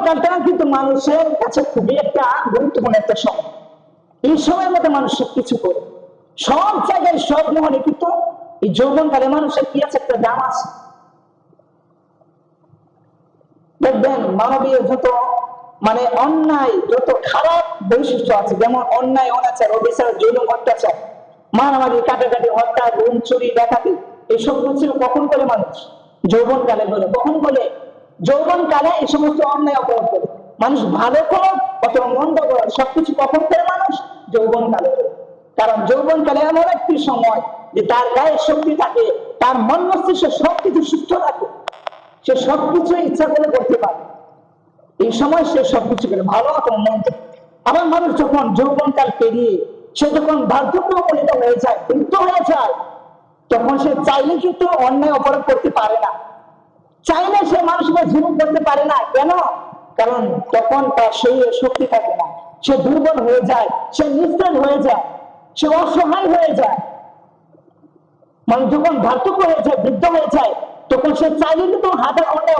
যৌবনকালটা কিন্তু মানুষের কাছে খুবই একটা গুরুত্বপূর্ণ একটা সময়। এই সময়ের মধ্যে মানুষ কিছু করে, সব জায়গায় সব মহলে কিন্তু এই যৌবনকালে মানুষের কি আছে, একটা দাম আছে। দেখবেন মানবীয় যত অন্যায়, যত খারাপ বৈশিষ্ট্য আছে, যেমন অন্যায়, অনাচার, অবিচার, জুলুম, অত্যাচার, মারামারি, কাটাকাটি, হত্যা, গুম, চুরি, ডাকাতি, এইসব ছিল কখন করে মানুষ? যৌবনকালে বলে। কখন বলে? যৌবনকালে এই সমস্ত অন্যায় অপরাধ করে মানুষ। ভালো করো অথবা মন্দ করো, সবকিছু কখন করে মানুষ? যৌবনকালে করে। কারণ যৌবনকালে এমন একটি সময় যে তার গায়ে শক্তি থাকে, তার মন মস্তিষ্ক সবকিছু সুস্থ থাকে, সে সবকিছু ইচ্ছা করে করতে পারে। এই সময় সে সবকিছু করে, ভালো অথবা মন্দ। আবার মানুষ যখন যৌবনকাল পেরিয়ে সে যখন বার্ধক্য উপনীত হয়ে যায়, বৃদ্ধ হয়ে যায়, তখন সে চাইলে কিন্তু অন্যায় অপরাধ করতে পারে না, চাইলে সে মানুষকে জুলুম করতে পারে না। কেন? কারণ তখন তার শরীরে শক্তি থাকে না, সে দুর্বল হয়ে যায়, সে নিস্তেজ হয়ে যায়, সে অসহায় হয়ে যায়। যখন বার্ধক্য হয়ে যায়, বৃদ্ধ হয়ে যায়, তখন সে চাইলে কিন্তু হাতের অন্যায়